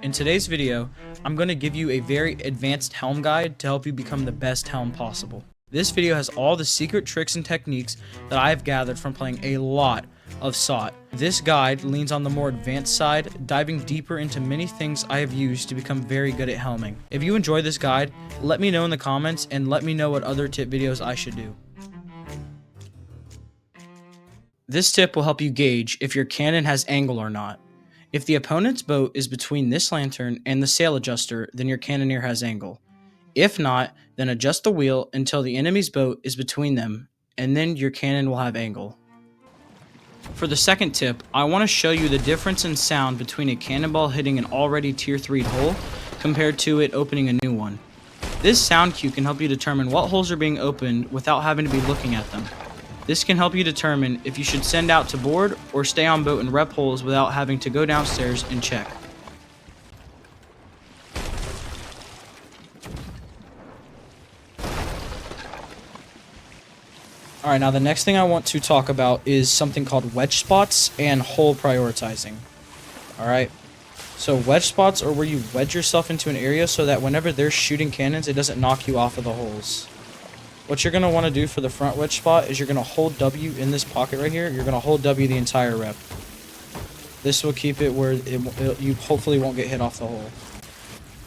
In today's video, I'm going to give you a very advanced helm guide to help you become the best helm possible. This video has all the secret tricks and techniques that I have gathered from playing a lot of SOT. This guide leans on the more advanced side, diving deeper into many things I have used to become very good at helming. If you enjoy this guide, let me know in the comments and let me know what other tip videos I should do. This tip will help you gauge if your cannon has angle or not. If the opponent's boat is between this lantern and the sail adjuster, then your cannoneer has angle. If not, then adjust the wheel until the enemy's boat is between them, and then your cannon will have angle. For the second tip, I want to show you the difference in sound between a cannonball hitting an already tier 3 hole compared to it opening a new one. This sound cue can help you determine what holes are being opened without having to be looking at them. This can help you determine if you should send out to board or stay on boat and rep holes without having to go downstairs and check. Alright, now the next thing I want to talk about is something called wedge spots and hole prioritizing. Alright, so wedge spots are where you wedge yourself into an area so that whenever they're shooting cannons, it doesn't knock you off of the holes. What you're going to want to do for the front wedge spot is you're going to hold W in this pocket right here. You're going to hold W the entire rep. This will keep it where you hopefully won't get hit off the hole.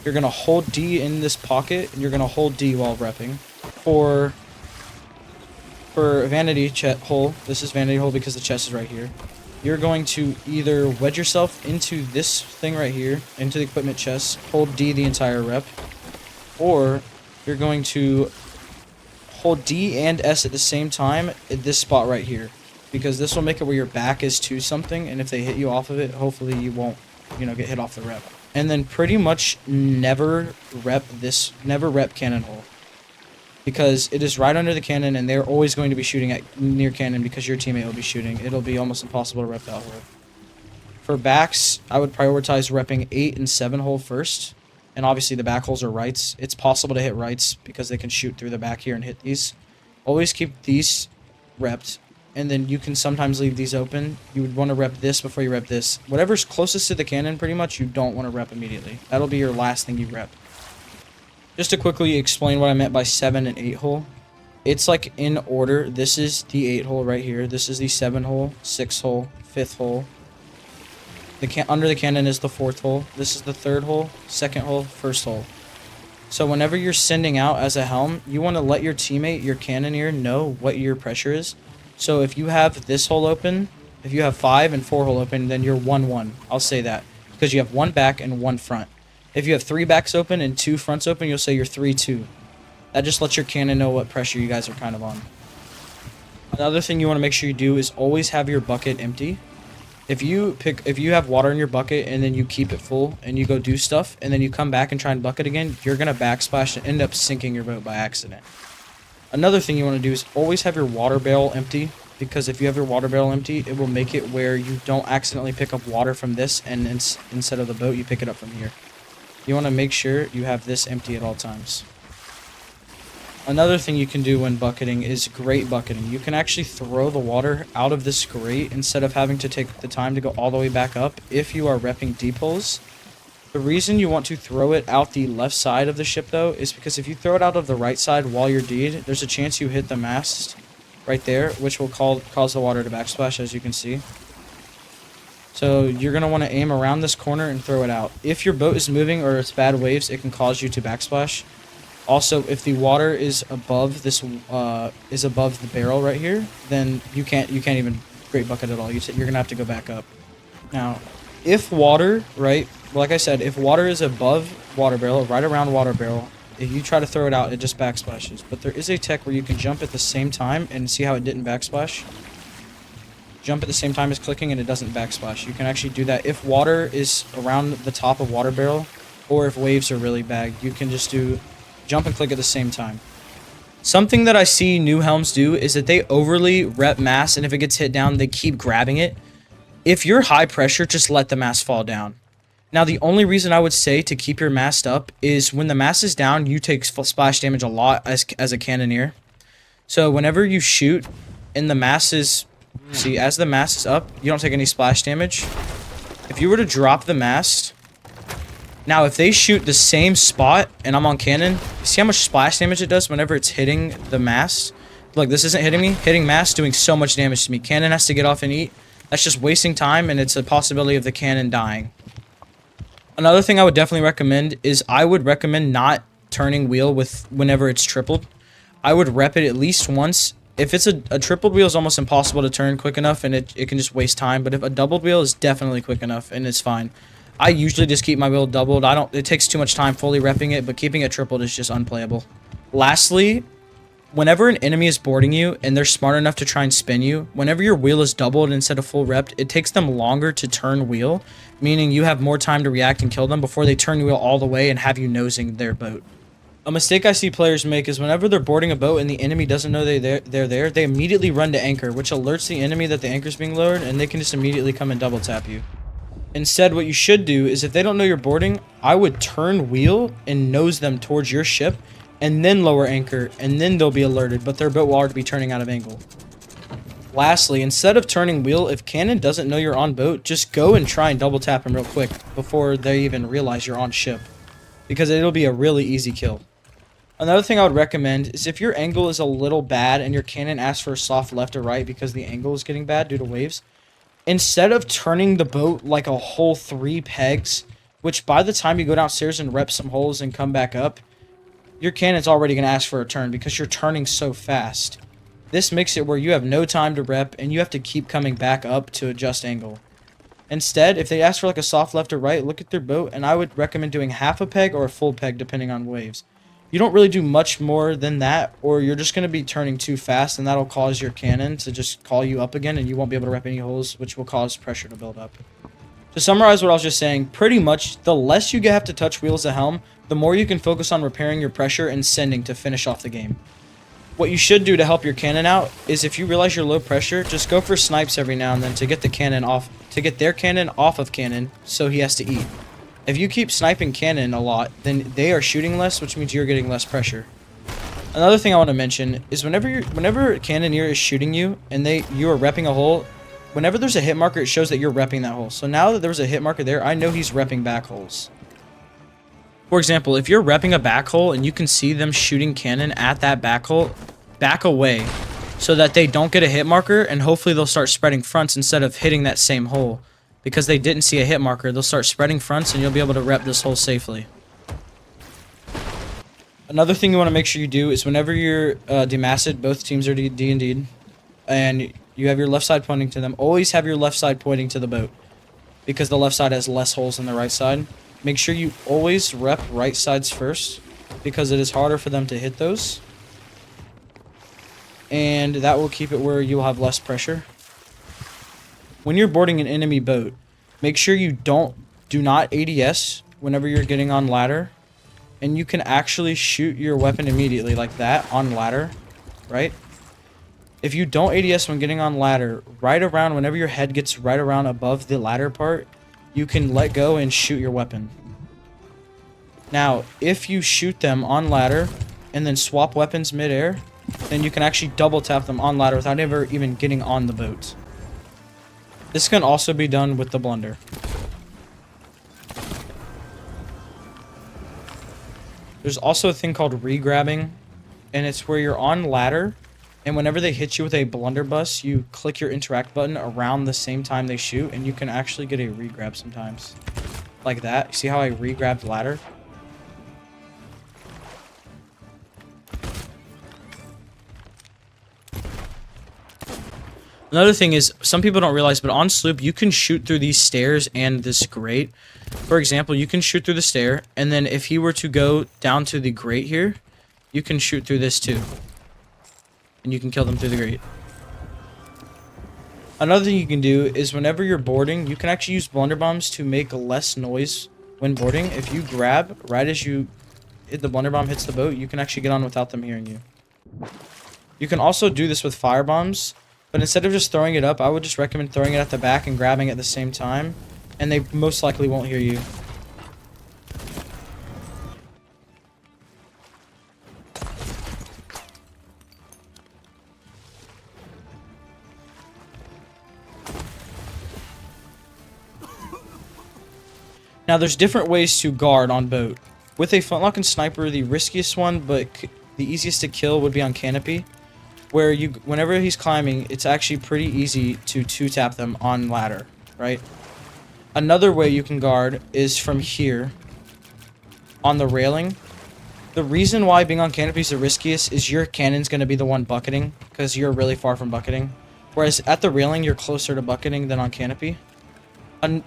You're going to hold D in this pocket, and you're going to hold D while repping. For vanity hole, this is vanity hole because the chest is right here. You're going to either wedge yourself into this thing right here, into the equipment chest, hold D the entire rep, or you're going to hold D and S at the same time at this spot right here, because this will make it where your back is to something, and if they hit you off of it, hopefully you won't, get hit off the rep. And then pretty much never rep cannon hole, because it is right under the cannon, and they're always going to be shooting at near cannon because your teammate will be shooting. It'll be almost impossible to rep that hole. For backs, I would prioritize repping 8 and 7 hole first. And obviously the back holes are rights. It's possible to hit rights because they can shoot through the back here and hit these. Always keep these repped, and then you can sometimes leave these open. You would want to rep this before you rep this. Whatever's closest to the cannon, pretty much, you don't want to rep immediately. That'll be your last thing you rep. Just to quickly explain what I meant by 7 and 8 hole. It's like in order. This is the 8 hole right here. This is the 7 hole, 6 hole, 5th hole. Under the cannon is the 4th hole. This is the 3rd hole, 2nd hole, 1st hole. So whenever you're sending out as a helm, you want to let your teammate, your cannoneer, know what your pressure is. So if you have this hole open, if you have 5 and 4 hole open, then you're 1-1. I'll say that, because you have 1 back and 1 front. If you have 3 backs open and 2 fronts open, you'll say you're 3-2. That just lets your cannon know what pressure you guys are kind of on. Another thing you want to make sure you do is always have your bucket empty. If you have water in your bucket and then you keep it full and you go do stuff and then you come back and try and bucket again, you're going to backsplash and end up sinking your boat by accident. Another thing you want to do is always have your water barrel empty, because if you have your water barrel empty, it will make it where you don't accidentally pick up water from this, and instead of the boat, you pick it up from here. You want to make sure you have this empty at all times. Another thing you can do when bucketing is grate bucketing. You can actually throw the water out of this grate instead of having to take the time to go all the way back up if you are repping deep holes. The reason you want to throw it out the left side of the ship, though, is because if you throw it out of the right side while you're D'd, there's a chance you hit the mast right there, which will cause the water to backsplash, as you can see. So you're going to want to aim around this corner and throw it out. If your boat is moving or it's bad waves, it can cause you to backsplash. Also, if the water is above the barrel right here, then you can't even grate bucket at all. You're gonna have to go back up. Now, if water, right, like I said, if water is above water barrel, right around water barrel, if you try to throw it out, it just backsplashes. But there is a tech where you can jump at the same time and see how it didn't backsplash. Jump at the same time as clicking and it doesn't backsplash. You can actually do that if water is around the top of water barrel, or if waves are really bad. You can just do jump and click at the same time. Something that I see new helms do is that they overly rep mast, and if it gets hit down, they keep grabbing it. If you're high pressure, just let the mast fall down. Now, the only reason I would say to keep your mast up is when the mast is down, you take splash damage a lot as a cannoneer. So whenever you shoot and the mast is, as the mast is up, you don't take any splash damage. If you were to drop the mast Now, if they shoot the same spot and I'm on cannon, see how much splash damage it does whenever it's hitting the mast? Look, this isn't hitting me. Hitting mast doing so much damage to me. Cannon has to get off and eat. That's just wasting time, and it's a possibility of the cannon dying. Another thing I would definitely recommend is I would recommend not turning wheel with whenever it's tripled. I would rep it at least once. If it's a tripled wheel, is almost impossible to turn quick enough, and it can just waste time. But if a doubled wheel is definitely quick enough, and it's fine. I usually just keep my wheel doubled. It takes too much time fully repping it, but keeping it tripled is just unplayable. Lastly, whenever an enemy is boarding you and they're smart enough to try and spin you, whenever your wheel is doubled instead of full repped, it takes them longer to turn wheel, meaning you have more time to react and kill them before they turn wheel all the way and have you nosing their boat. A mistake I see players make is whenever they're boarding a boat and the enemy doesn't know they're there, they immediately run to anchor, which alerts the enemy that the anchor's being lowered, and they can just immediately come and double tap you. Instead, what you should do is if they don't know you're boarding, I would turn wheel and nose them towards your ship, and then lower anchor, and then they'll be alerted, but their boat will already be turning out of angle. Lastly, instead of turning wheel, if cannon doesn't know you're on boat, just go and try and double tap him real quick before they even realize you're on ship, because it'll be a really easy kill. Another thing I would recommend is if your angle is a little bad and your cannon asks for a soft left or right because the angle is getting bad due to waves, instead of turning the boat like a whole 3 pegs, which by the time you go downstairs and rep some holes and come back up, your cannon's already going to ask for a turn because you're turning so fast. This makes it where you have no time to rep and you have to keep coming back up to adjust angle. Instead, if they ask for like a soft left or right, look at their boat, and I would recommend doing half a peg or a full peg depending on waves. You don't really do much more than that, or you're just going to be turning too fast, and that'll cause your cannon to just call you up again, and you won't be able to rep any holes, which will cause pressure to build up. To summarize what I was just saying, pretty much the less you have to touch wheels at helm, the more you can focus on repairing your pressure and sending to finish off the game. What you should do to help your cannon out is if you realize you're low pressure, just go for snipes every now and then to get the cannon off, to get their cannon off of cannon, so he has to eat. If you keep sniping cannon a lot, then they are shooting less, which means you're getting less pressure. Another thing I want to mention is whenever a cannoneer is shooting you and you are repping a hole, whenever there's a hit marker, it shows that you're repping that hole. So now that there's a hit marker there, I know he's repping back holes. For example, if you're repping a back hole and you can see them shooting cannon at that back hole, back away so that they don't get a hit marker, and hopefully they'll start spreading fronts instead of hitting that same hole. Because they didn't see a hit marker, they'll start spreading fronts and you'll be able to rep this hole safely. Another thing you want to make sure you do is whenever you're demasted, both teams are D&D'd, and you have your left side pointing to them, always have your left side pointing to the boat. Because the left side has less holes than the right side. Make sure you always rep right sides first, because it is harder for them to hit those. And that will keep it where you'll have less pressure. When you're boarding an enemy boat, make sure you do not ADS whenever you're getting on ladder. And you can actually shoot your weapon immediately like that on ladder, right? If you don't ADS when getting on ladder, right around whenever your head gets right around above the ladder part, you can let go and shoot your weapon. Now, if you shoot them on ladder and then swap weapons midair, then you can actually double tap them on ladder without ever even getting on the boat. This can also be done with the blunder. There's also a thing called re-grabbing, and it's where you're on ladder, and whenever they hit you with a blunderbuss, you click your interact button around the same time they shoot, and you can actually get a re-grab sometimes. Like that. See how I re-grabbed ladder? Another thing is, some people don't realize, but on sloop, you can shoot through these stairs and this grate. For example, you can shoot through the stair, and then if he were to go down to the grate here, you can shoot through this too. And you can kill them through the grate. Another thing you can do is whenever you're boarding, you can actually use blunderbombs to make less noise when boarding. If you grab right as the blunderbomb hits the boat, you can actually get on without them hearing you. You can also do this with firebombs. But instead of just throwing it up, I would just recommend throwing it at the back and grabbing at the same time. And they most likely won't hear you. Now, there's different ways to guard on boat. With a flintlock and sniper, the riskiest one, but the easiest to kill would be on canopy, where whenever he's climbing, it's actually pretty easy to two-tap them on ladder, right? Another way you can guard is from here on the railing. The reason why being on canopy is the riskiest is your cannon's going to be the one bucketing, because you're really far from bucketing. Whereas at the railing, you're closer to bucketing than on canopy.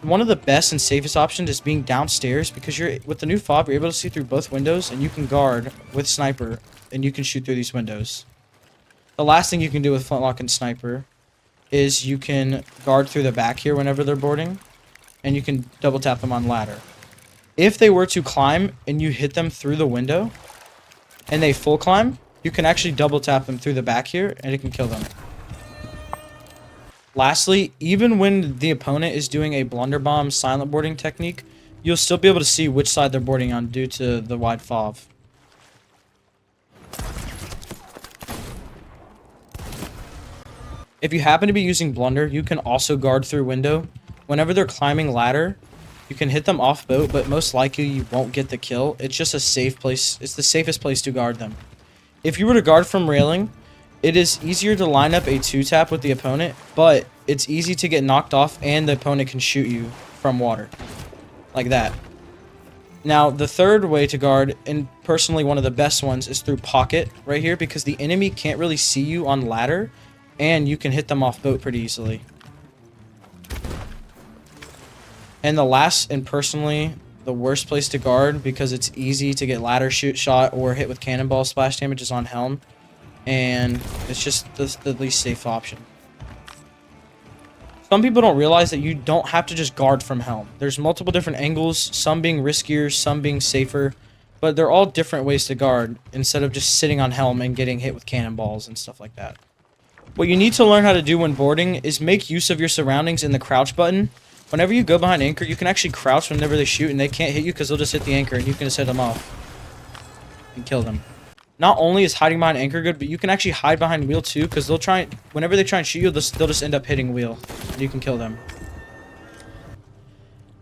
One of the best and safest options is being downstairs, because with the new fob, you're able to see through both windows, and you can guard with sniper, and you can shoot through these windows. The last thing you can do with flintlock and sniper is you can guard through the back here whenever they're boarding, and you can double tap them on ladder. If they were to climb and you hit them through the window and they full climb, you can actually double tap them through the back here and it can kill them. Lastly, even when the opponent is doing a blunder bomb silent boarding technique, you'll still be able to see which side they're boarding on due to the wide fob. If you happen to be using blunder, you can also guard through window. Whenever they're climbing ladder, you can hit them off boat, but most likely you won't get the kill. It's just a safe place. It's the safest place to guard them. If you were to guard from railing, it is easier to line up a two-tap with the opponent, but it's easy to get knocked off and the opponent can shoot you from water. Like that. Now, the third way to guard, and personally one of the best ones, is through pocket right here, because the enemy can't really see you on ladder, and you can hit them off boat pretty easily. And the last, and personally the worst place to guard, because it's easy to get ladder shot or hit with cannonball splash damage, is on helm. And it's just the least safe option. Some people don't realize that you don't have to just guard from helm. There's multiple different angles, some being riskier, some being safer. But they're all different ways to guard, instead of just sitting on helm and getting hit with cannonballs and stuff like that. What you need to learn how to do when boarding is make use of your surroundings in the crouch button. Whenever you go behind anchor, you can actually crouch whenever they shoot, and they can't hit you because they'll just hit the anchor, and you can just hit them off and kill them. Not only is hiding behind anchor good, but you can actually hide behind wheel too, because whenever they try and shoot you, they'll just end up hitting wheel, and you can kill them.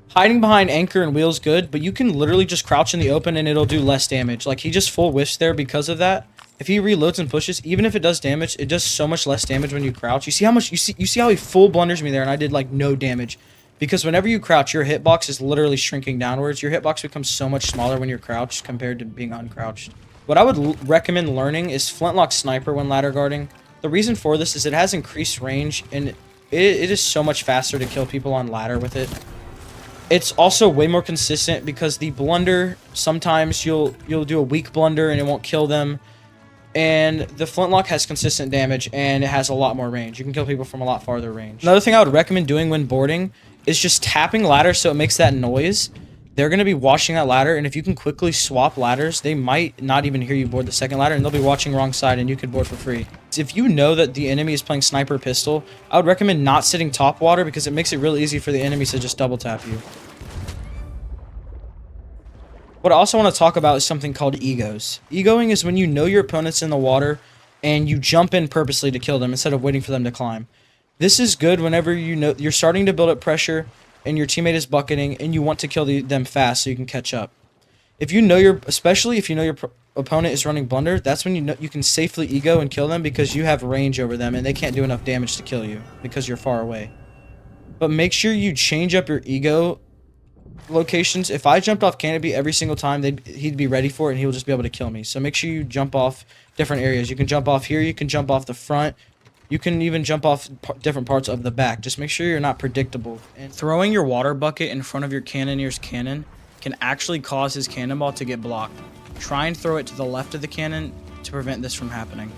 Hiding behind anchor and wheel is good, but you can literally just crouch in the open and it'll do less damage. Like, he just full whiffs there because of that. If he reloads and pushes, even if it does damage, it does so much less damage when you crouch. You see how much you see how he full blunders me there, and I did like no damage. Because whenever you crouch, your hitbox is literally shrinking downwards. Your hitbox becomes so much smaller when you're crouched compared to being uncrouched. What I would recommend learning is flintlock sniper when ladder guarding. The reason for this is it has increased range, and it is so much faster to kill people on ladder with it. It's also way more consistent, because the blunder, sometimes you'll do a weak blunder and it won't kill them. And the flintlock has consistent damage, and it has a lot more range. You can kill people from a lot farther range. Another thing I would recommend doing when boarding is just tapping ladder so it makes that noise. They're going to be watching that ladder, and if you can quickly swap ladders, they might not even hear you board the second ladder, and they'll be watching wrong side, and you could board for free. If you know that the enemy is playing sniper pistol, I would recommend not sitting top water, because it makes it really easy for the enemies to just double tap you. What I also want to talk about is something called egos. Egoing is when you know your opponent's in the water, and you jump in purposely to kill them instead of waiting for them to climb. This is good whenever you know you're starting to build up pressure and your teammate is bucketing and you want to kill them fast so you can catch up. Especially if you know your opponent is running blunder, that's when you can safely ego and kill them, because you have range over them and they can't do enough damage to kill you because you're far away. But make sure you change up your ego locations. If I jumped off canopy every single time, he'd be ready for it and he'll just be able to kill me. So make sure you jump off different areas. You can jump off here, you can jump off the front. You can even jump off different parts of the back. Just make sure you're not predictable. And throwing your water bucket in front of your cannonier's cannon can actually cause his cannonball to get blocked. Try and throw it to the left of the cannon to prevent this from happening.